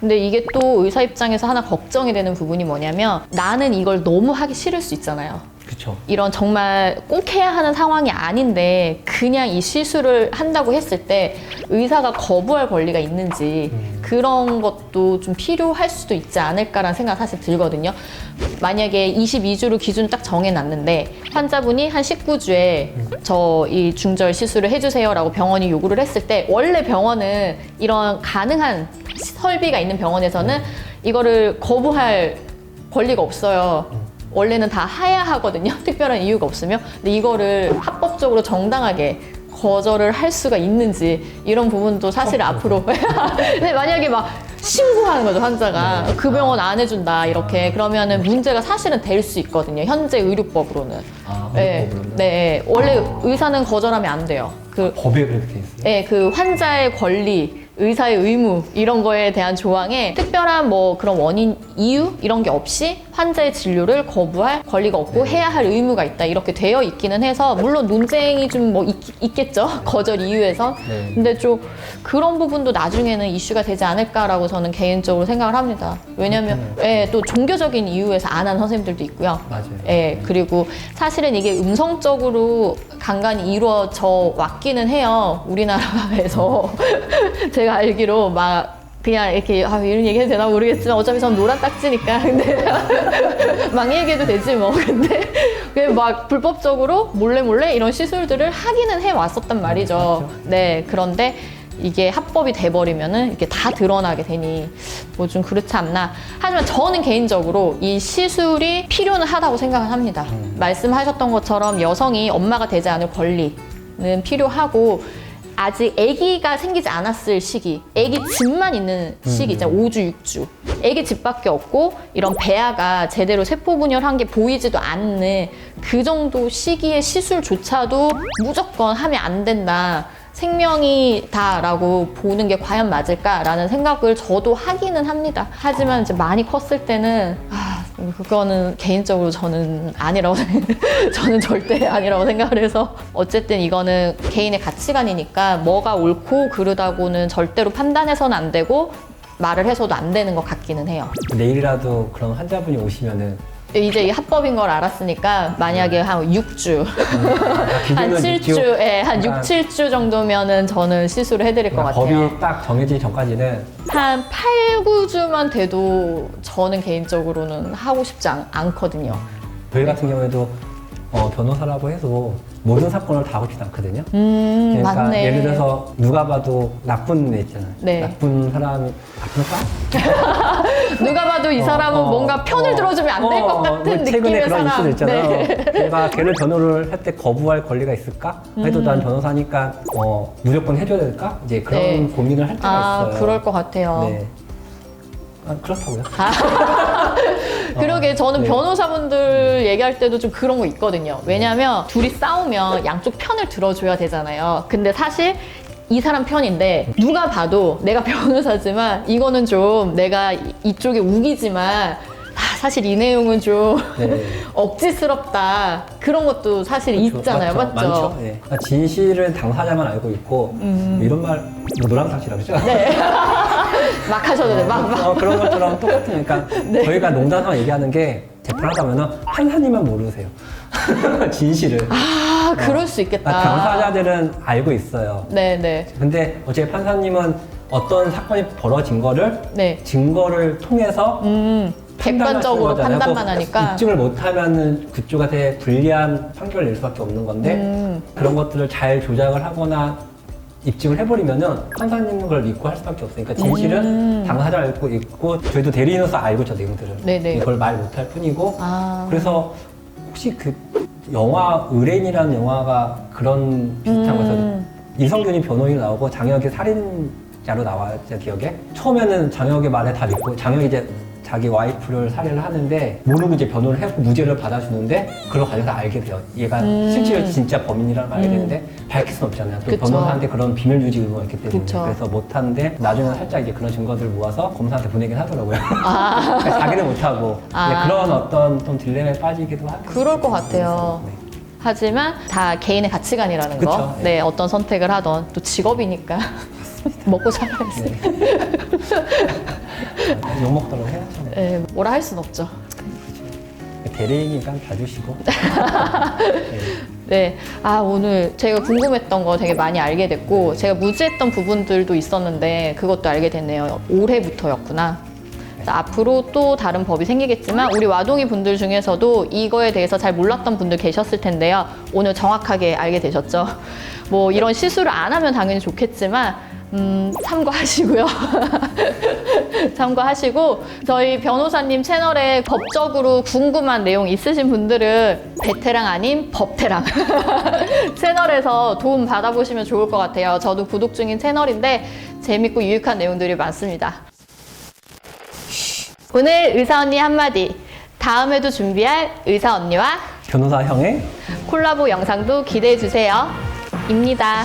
근데 이게 또 의사 입장에서 하나 걱정이 되는 부분이 뭐냐면 나는 이걸 너무 하기 싫을 수 있잖아요. 그쵸. 이런 정말 꼭 해야 하는 상황이 아닌데 그냥 이 시술을 한다고 했을 때 의사가 거부할 권리가 있는지 그런 것도 좀 필요할 수도 있지 않을까라는 생각이 사실 들거든요. 만약에 22주로 기준 딱 정해놨는데 환자분이 한 19주에 저 이 중절 시술을 해주세요라고 병원이 요구를 했을 때 원래 병원은 이런 가능한 설비가 있는 병원에서는 이거를 거부할 권리가 없어요. 원래는 다 해야 하거든요. 특별한 이유가 없으면. 근데 이거를 합법적으로 정당하게 거절을 할 수가 있는지 이런 부분도 사실 앞으로 근데 만약에 막 신고하는 거죠, 환자가. 그 병원 안 해준다 이렇게 그러면은 문제가 사실은 될 수 있거든요, 현재 의료법으로는. 의료법으로는? 네, 원래 의사는 거절하면 안 돼요. 법에 그렇게 돼 있어요? 네, 그 환자의 권리, 의사의 의무 이런 거에 대한 조항에 특별한 뭐 그런 원인, 이유 이런 게 없이 환자의 진료를 거부할 권리가 없고 해야 할 의무가 있다 이렇게 되어 있기는 해서 물론 논쟁이 좀 뭐 있겠죠. 거절 이유에선. 근데 좀 그런 부분도 나중에는 이슈가 되지 않을까라고 저는 개인적으로 생각을 합니다. 왜냐면 또 종교적인 이유에서 안 하는 선생님들도 있고요. 맞아요. 그리고 사실은 이게 음성적으로 간간히 이루어져 왔기는 해요, 우리나라에서. 제가 알기로 막 그냥 이렇게 이런 얘기 해도 되나 모르겠지만 어차피 전 노란 딱지니까 근데 막 얘기해도 되지 뭐. 근데 막 불법적으로 몰래 이런 시술들을 하기는 해 왔었단 말이죠. 네, 그런데 이게 합법이 돼버리면은 이게 다 드러나게 되니 뭐 좀 그렇지 않나. 하지만 저는 개인적으로 이 시술이 필요는 하다고 생각을 합니다. 말씀하셨던 것처럼 여성이 엄마가 되지 않을 권리는 필요하고 아직 아기가 생기지 않았을 시기, 아기 집만 있는 시기 있잖아요. 5주, 6주. 아기 집밖에 없고 이런 배아가 제대로 세포 분열한 게 보이지도 않는 그 정도 시기의 시술조차도 무조건 하면 안 된다. 생명이다라고 보는 게 과연 맞을까라는 생각을 저도 하기는 합니다. 하지만 이제 많이 컸을 때는 그거는 개인적으로 저는 아니라고 저는 절대 아니라고 생각을 해서 어쨌든 이거는 개인의 가치관이니까 뭐가 옳고 그르다고는 절대로 판단해서는 안 되고 말을 해서도 안 되는 것 같기는 해요. 내일이라도 그런 환자분이 오시면은 이제 이 합법인 걸 알았으니까 만약에 한 6주 한 7주, 한 6, 7주 정도면은 저는 시술을 해드릴 것 같아요. 법이 딱 정해지기 전까지는 한 8, 9주만 돼도 저는 개인적으로는 하고 싶지 않거든요. 저희 같은 경우에도 변호사라고 해서 모든 사건을 다 하고 싶지 않거든요. 그러니까 맞네. 예를 들어서 누가 봐도 나쁜 애 있잖아요. 네. 나쁜 사람이 나쁜가? 누가 봐도 이 사람은 뭔가 편을 들어주면 안 될 것 같은 최근에 느낌의 그런 사람. 이슈도 있잖아요. 네. 내가 걔를 변호를 할 때 거부할 권리가 있을까? 해도 난 변호사니까 무조건 해줘야 될까? 이제 그런 고민을 할 때가 있어요. 그럴 것 같아요. 네. 그렇다고요. 그러게 저는 네. 변호사분들 얘기할 때도 좀 그런 거 있거든요. 왜냐면 둘이 싸우면 양쪽 편을 들어줘야 되잖아요. 근데 사실 이 사람 편인데 누가 봐도 내가 변호사지만 이거는 좀 내가 이쪽에 우기지만 사실 이 내용은 좀 억지스럽다. 그런 것도 사실 있잖아요. 맞죠? 많죠. 네. 진실은 당사자만 알고 있고 이런 말 노란딱지라고 그러죠? 네. 막 하셔도 돼. 막. 그런 것처럼 똑같은 그러니까 저희가 농담삼아 얘기하는 게 재판하다면은 판사님만 모르세요. 진실을. 그럴 수 있겠다. 당사자들은 알고 있어요. 네네. 근데 어차피 판사님은 어떤 사건이 벌어진 거를 증거를 통해서 객관적으로 판단만 하니까 입증을 못하면은 그쪽한테 불리한 판결을 낼 수밖에 없는 건데 그런 것들을 잘 조작을 하거나 입증을 해버리면은 판사님은 그걸 믿고 할 수밖에 없으니까 진실은 당사자 알고 있고 저희도 대리인으로서 알고 있죠, 내용들을. 네네. 이걸 말 못할 뿐이고 그래서 혹시 그 영화 의뢰인이라는 영화가 그런 비슷한 거에서 이성균이 변호인으로 나오고 장혁이 살인자로 나왔죠, 기억에? 처음에는 장혁의 말에 다 믿고 장혁이 이제 자기 와이프를 살해를 하는데 모르고 이제 변호를 해서 무죄를 받아주는데 그걸 가져서 알게 돼요. 얘가 실제로 진짜 범인이라는 걸 알게 되는데 밝힐 수는 없잖아요. 또 변호사한테 그런 비밀 유지 의무가 있기 때문에 그래서 못하는데 나중에 살짝 이제 그런 증거들을 모아서 검사한테 보내긴 하더라고요. 자기는 못하고 그런 어떤 좀 딜레마에 빠지기도 하고 그럴 것 같아요. 하지만 다 개인의 가치관이라는 거. 네, 어떤 선택을 하던 또 직업이니까 먹고 살아야지. 욕 먹더라도 해야죠. 네, 뭐라 할 순 없죠. 대리니까 봐주시고. 네. 아, 오늘 제가 궁금했던 거 되게 많이 알게 됐고, 제가 무지했던 부분들도 있었는데, 그것도 알게 됐네요. 올해부터였구나. 앞으로 또 다른 법이 생기겠지만, 우리 와동이 분들 중에서도 이거에 대해서 잘 몰랐던 분들 계셨을 텐데요. 오늘 정확하게 알게 되셨죠? 뭐, 이런 시술을 안 하면 당연히 좋겠지만, 참고하시고요. 참고하시고 저희 변호사님 채널에 법적으로 궁금한 내용 있으신 분들은 베테랑 아닌 법테랑 채널에서 도움 받아보시면 좋을 것 같아요. 저도 구독 중인 채널인데 재밌고 유익한 내용들이 많습니다. 오늘 의사 언니 한마디, 다음에도 준비할 의사 언니와 변호사 형의 콜라보 영상도 기대해 주세요. 입니다.